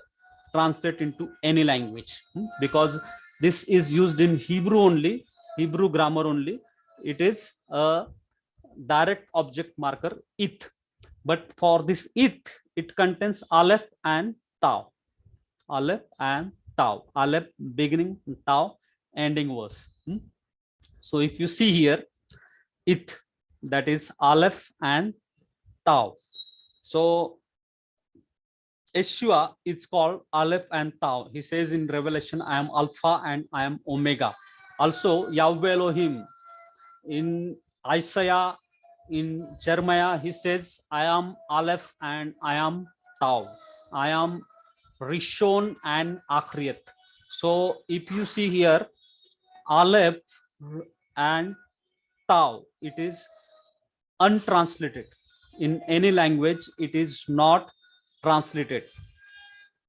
translate into any language, because this is used in Hebrew only, Hebrew grammar only. It is a direct object marker it, but for this it contains Aleph and Tau. Aleph and Tau. Aleph beginning, Tau ending verse. So if you see here, it, that is Aleph and Tau. So Yeshua is called Aleph and Tau. He says in Revelation, I am Alpha and I am Omega. Also Yahweh Elohim in Isaiah in Jeremiah, he says, I am Aleph and I am Tau. I am Rishon and Akhriyat. So if you see here, Aleph and Tau, it is untranslated. In any language, it is not translated.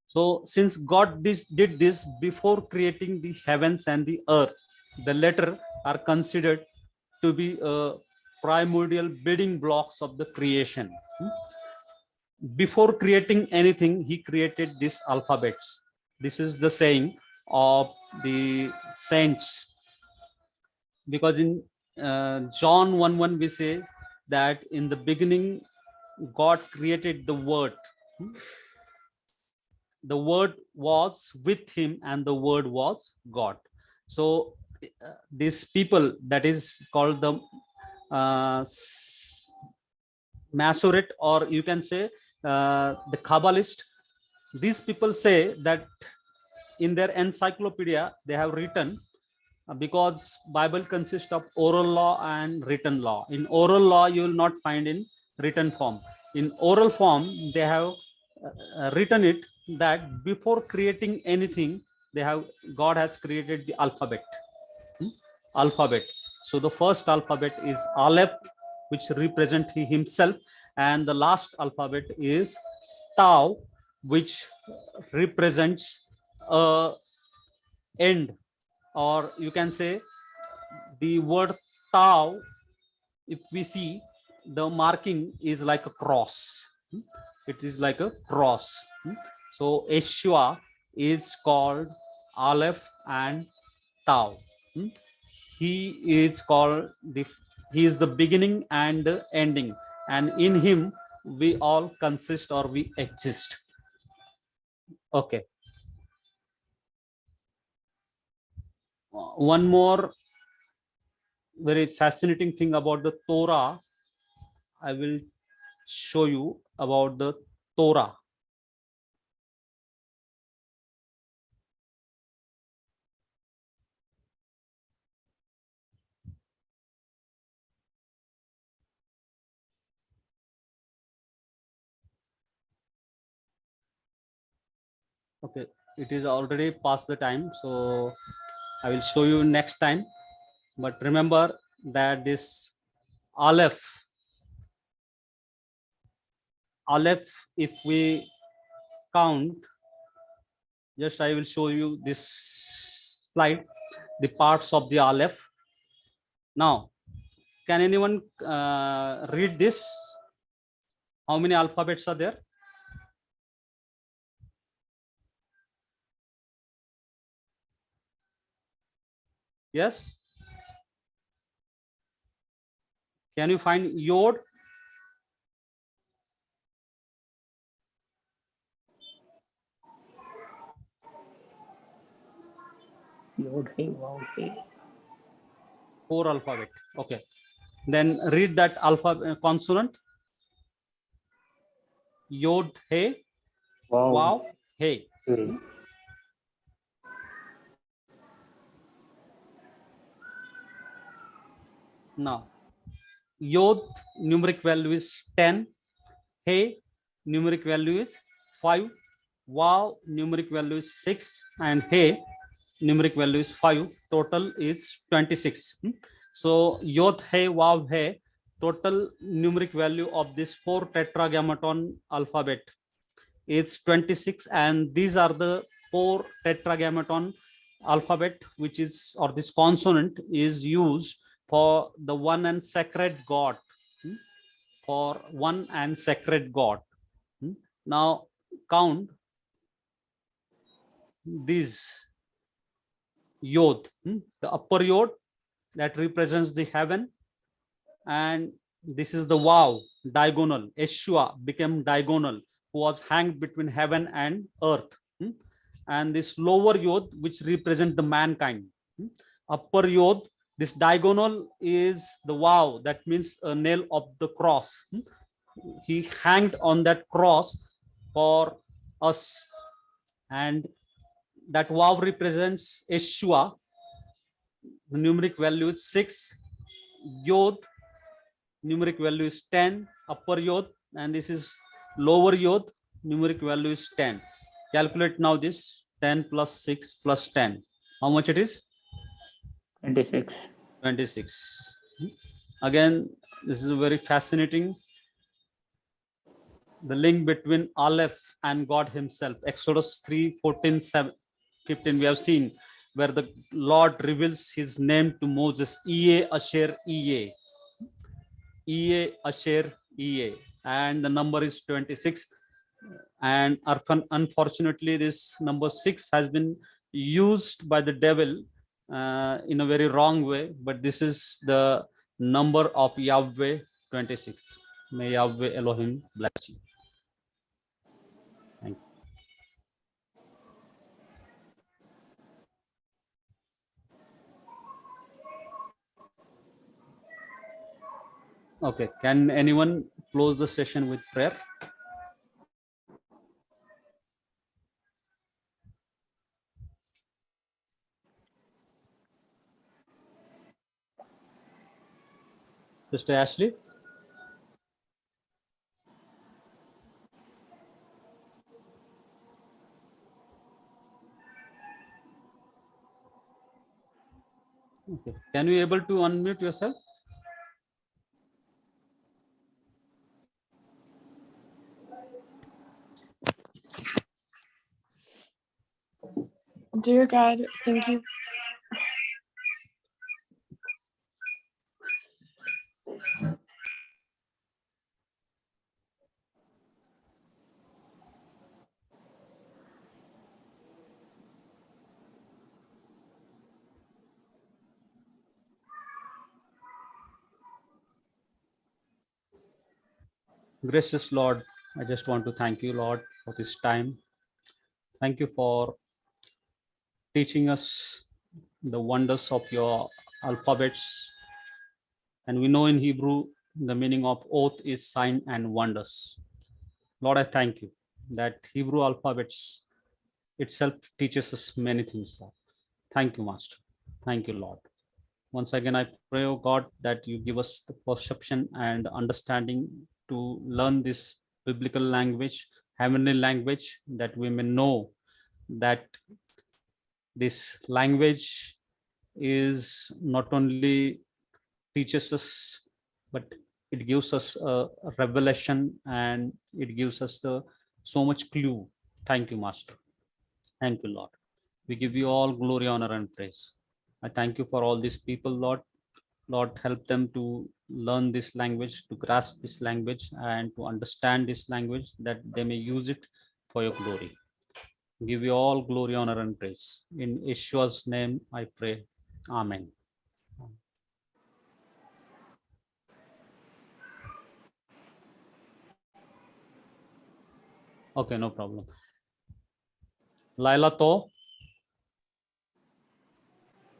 So since God did this before creating the heavens and the earth, the latter are considered to be primordial building blocks of the creation. Before creating anything, he created these alphabets. This is the saying of the saints, because in John 1:1 we say that in the beginning God created the word. The word was with him and the word was God. So these people, that is called the Masoret, or you can say the Kabbalist, these people say that in their encyclopedia they have written, because Bible consists of oral law and written law. In oral law you will not find in written form. In oral form they have written it that before creating anything, God has created the alphabet. Alphabet. So the first alphabet is Aleph, which represent he himself, and the last alphabet is Tau, which represents end, or you can say the word Tau, if we see, the marking is like a cross. It is like a cross. So Yeshua is called Aleph and Tau. He is called he is the beginning and the ending, and in him we all consist or we exist. Okay. One more very fascinating thing about the Torah, I will show you about the Torah. Okay, it is already past the time, so I will show you next time. But remember that this Aleph, if we count, just I will show you this slide, the parts of the Aleph. Now, can anyone read this? How many alphabets are there? Yes. Can you find Yod? Yod, Hey, Wow, Hey. 4 alphabet. Okay. Then read that alphabet consonant. Yod, Hey, Wow, Hey. Hey. Now, Yod numeric value is 10. Hey numeric value is 5. Wow numeric value is 6. And Hey numeric value is 5. Total is 26. So Yod, Hey, Wow, Hey, total numeric value of this 4 tetragrammaton alphabet is 26, and these are the 4 tetragrammaton alphabet which is, or this consonant is used for the one and sacred God, for one and sacred God. Now count these Yod, the upper Yod that represents the heaven, and this is the Wow, diagonal. Yeshua became diagonal, who was hanged between heaven and earth. And this lower Yod, which represent the mankind. Upper Yod, this diagonal is the Wow, that means a nail of the cross. He hanged on that cross for us, and that Wow represents Yeshua. The numeric value is 6. Yod numeric value is 10, upper yod, and this is lower yod, numeric value is 10. Calculate now this 10 plus 6 plus 10. How much it is? 26. 26. Again, this is a very fascinating. The link between Aleph and God himself. Exodus 3, 14, 15, we have seen where the Lord reveals his name to Moses, Ea Asher Ea. Ea Asher Ea. And the number is 26. And unfortunately, this number 6 has been used by the devil in a very wrong way. But this is the number of Yahweh, 26. May Yahweh Elohim bless you. Thank you. Okay, can anyone close the session with prayer? Sister Ashley? Okay, can you able to unmute yourself? Dear God, thank you. Gracious Lord, I just want to thank you, Lord, for this time. Thank you for teaching us the wonders of your alphabets. And we know in Hebrew, the meaning of oath is sign and wonders. Lord, I thank you that Hebrew alphabets itself teaches us many things, Lord. Thank you, Master. Thank you, Lord. Once again, I pray, oh God, that you give us the perception and understanding to learn this biblical language, heavenly language, that we may know that this language is not only teaches us, but it gives us a revelation and it gives us the so much clue. Thank you, Master. Thank you, Lord. We give you all glory, honor, and praise. I thank you for all these people, Lord. Lord, help them to learn this language, to grasp this language, and to understand this language, that they may use it for your glory. Give you all glory, honor, and praise. In Yeshua's name, I pray. Amen. Okay, no problem. Laila To.